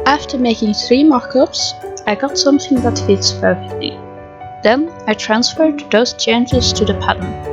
After making 3 mock-ups, I got something that fits perfectly. Then I transferred those changes to the pattern.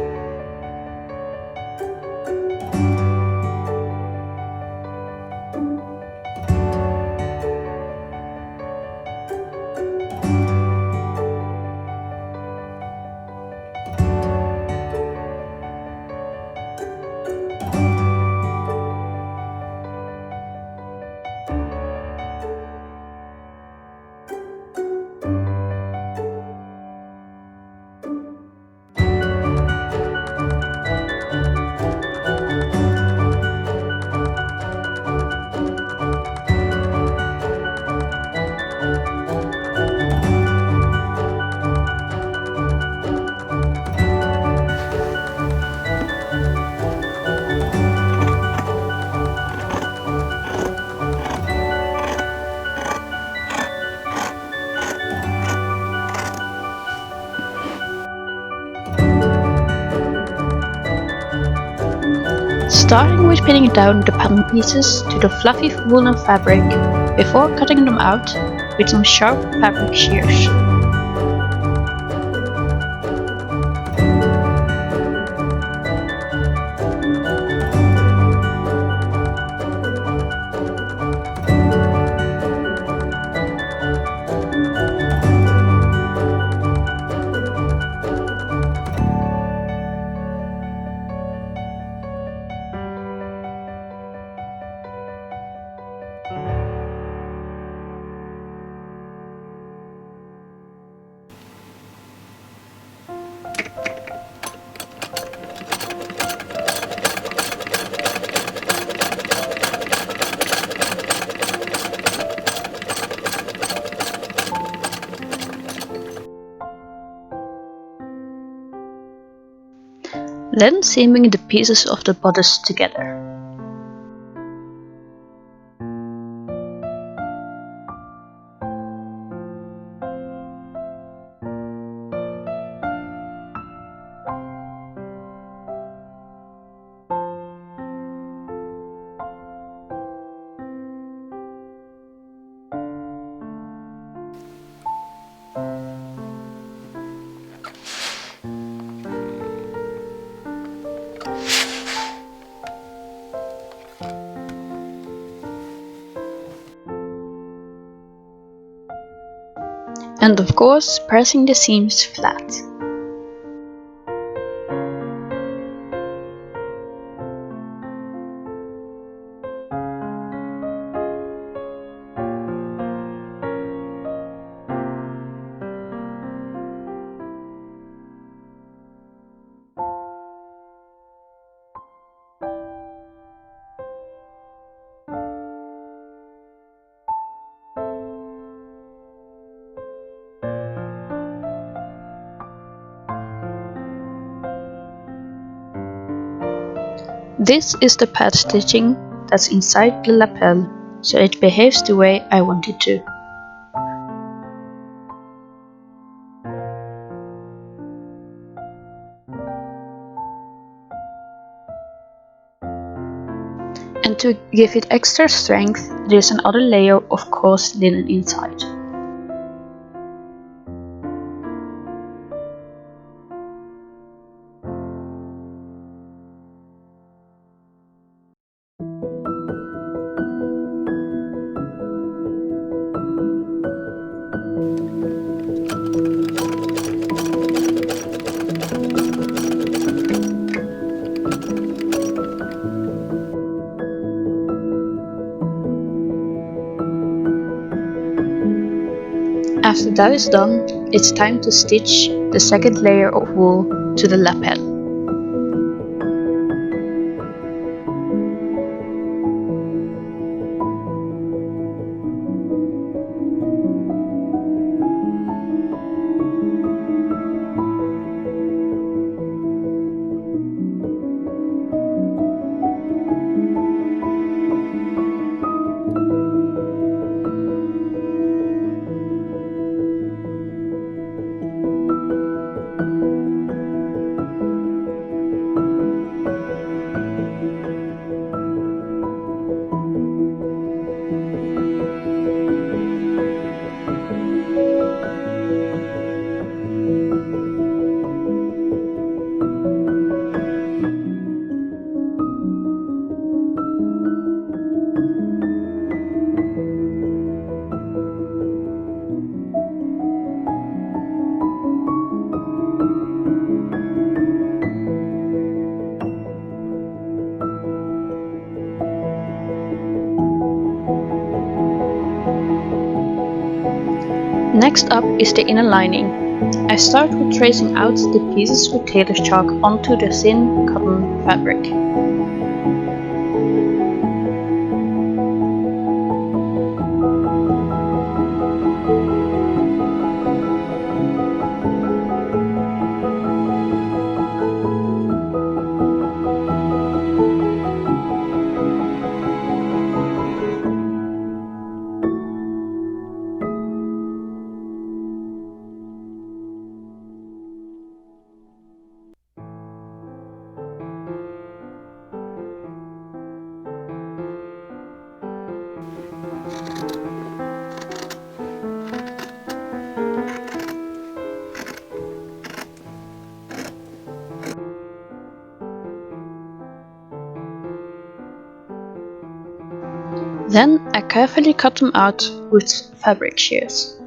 Starting with pinning down the pattern pieces to the fluffy woolen fabric before cutting them out with some sharp fabric shears. Then seaming the pieces of the bodice together. And of course, pressing the seams flat. This is the pad stitching that's inside the lapel, so it behaves the way I want it to. And to give it extra strength, there's another layer of coarse linen inside. After that is done, it's time to stitch the second layer of wool to the lapel. Next up is the inner lining. I start with tracing out the pieces with tailor's chalk onto the thin cotton fabric. Then I carefully cut them out with fabric shears.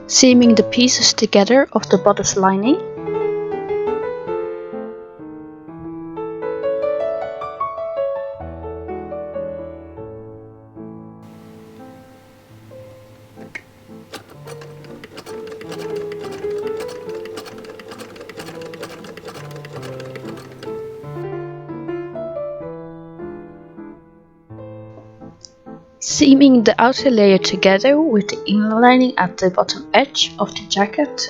Seaming the pieces together of the bodice lining. Seaming the outer layer together with the inner lining at the bottom edge of the jacket.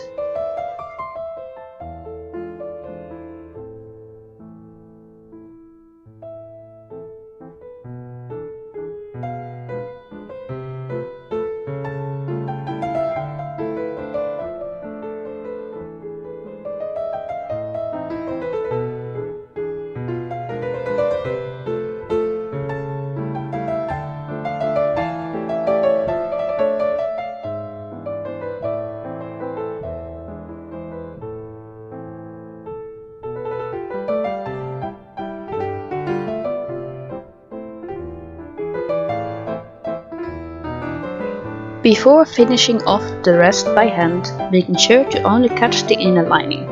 Before finishing off the rest by hand, making sure to only catch the inner lining.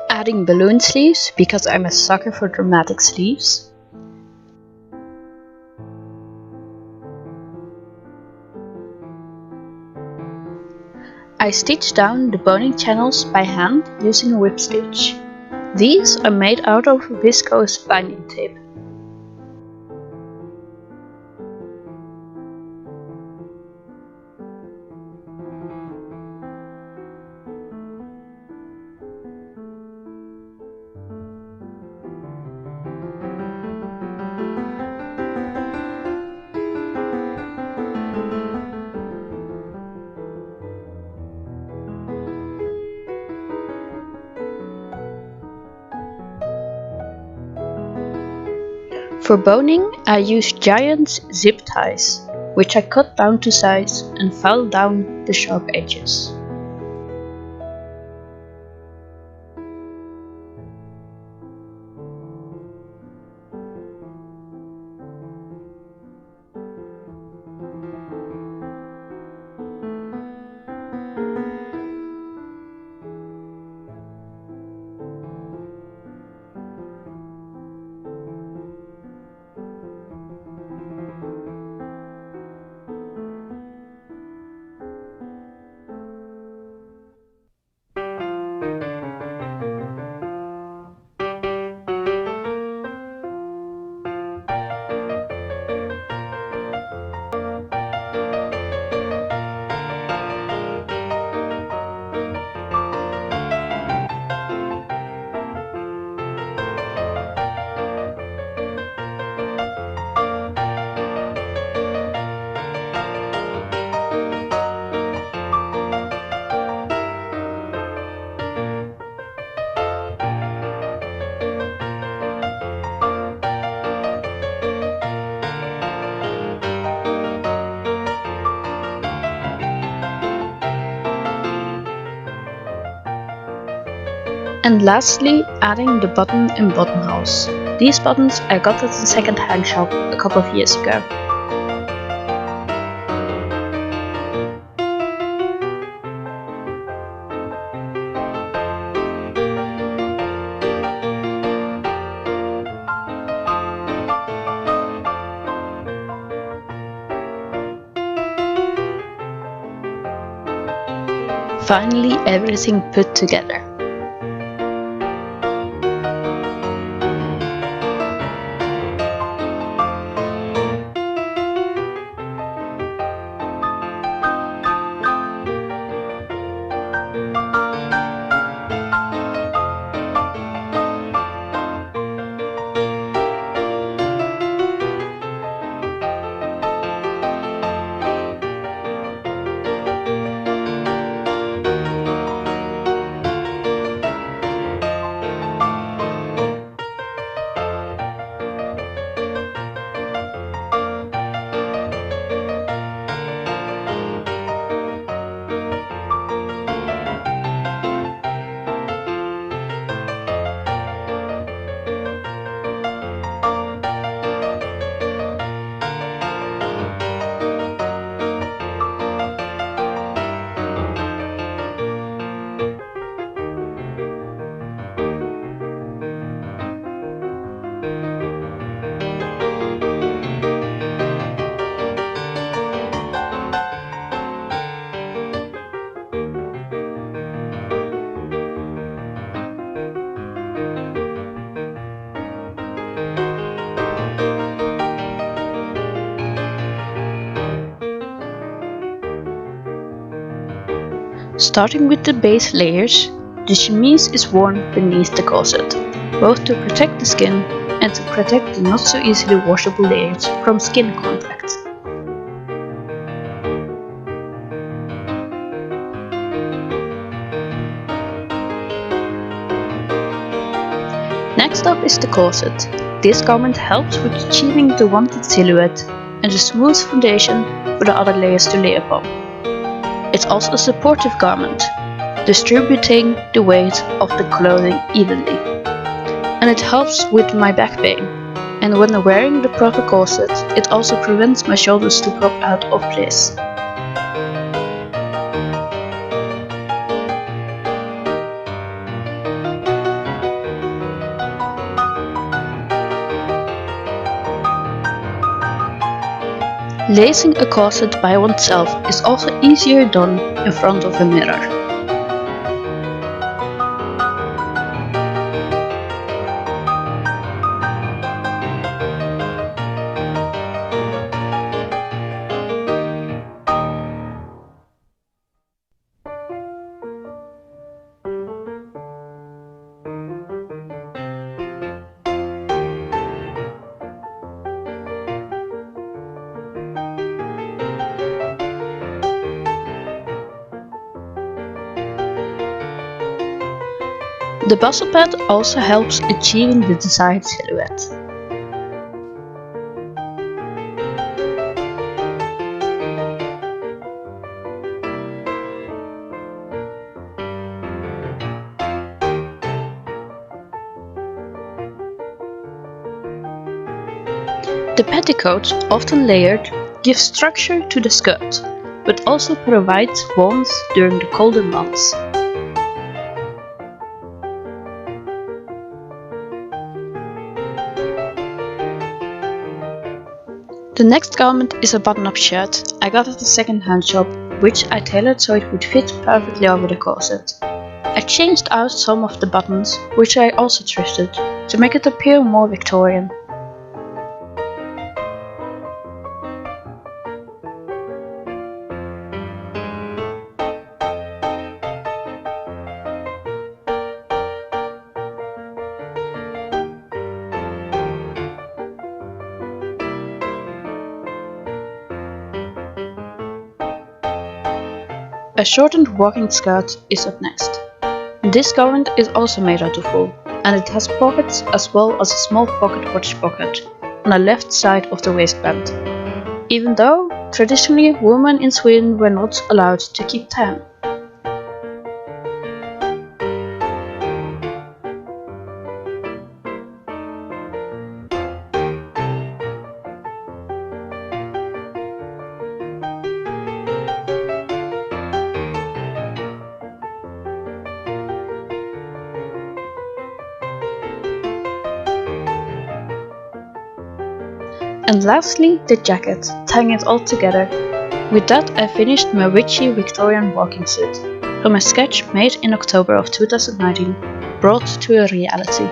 Adding balloon sleeves because I'm a sucker for dramatic sleeves. I stitch down the boning channels by hand using a whip stitch. These are made out of viscose binding tape. For boning, I used giant zip ties, which I cut down to size and filed down the sharp edges. And lastly, adding the button in buttonholes. These buttons I got at the second-hand shop a couple of years ago. Finally, everything put together. Starting with the base layers, the chemise is worn beneath the corset, both to protect the skin and to protect the not so easily washable layers from skin contact. Next up is the corset. This garment helps with achieving the wanted silhouette and a smooth foundation for the other layers to lay upon. It's also a supportive garment, distributing the weight of the clothing evenly. And it helps with my back pain. And when wearing the proper corset, it also prevents my shoulders to pop out of place. Lacing a corset by oneself is also easier done in front of a mirror. The bustle pad also helps achieving the desired silhouette. The petticoat, often layered, gives structure to the skirt, but also provides warmth during the colder months. The next garment is a button-up shirt I got at a second-hand shop, which I tailored so it would fit perfectly over the corset. I changed out some of the buttons, which I also thrifted, to make it appear more Victorian. A shortened walking skirt is up next. This garment is also made out of wool, and it has pockets as well as a small pocket watch pocket on the left side of the waistband, even though traditionally women in Sweden were not allowed to keep tan. And lastly, the jacket, tying it all together. With that I finished my witchy Victorian walking suit, from a sketch made in October of 2019, brought to a reality.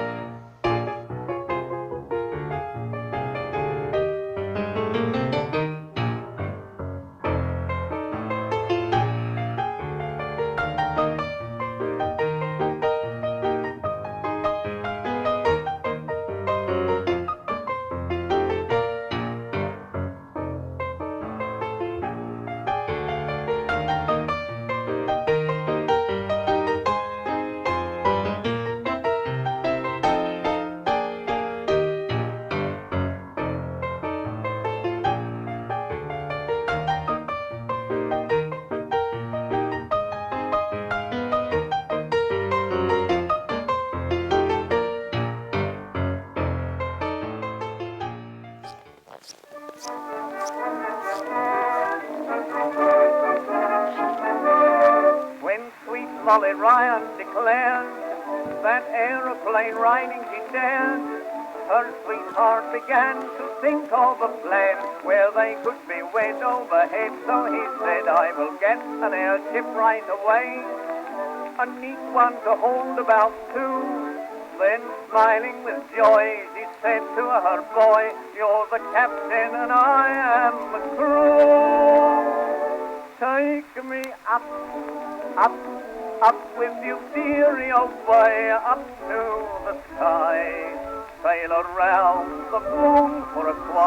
Molly Ryan declared that aeroplane riding she dared. Her sweetheart began to think of a plan where they could be wed overhead. So he said, I will get an airship right away, a neat one to hold about two. Then smiling with joy she said to her boy, you're the captain and I am the crew. Take me up, up, up with you, dearie, away up to the sky. Sail around the moon for a while.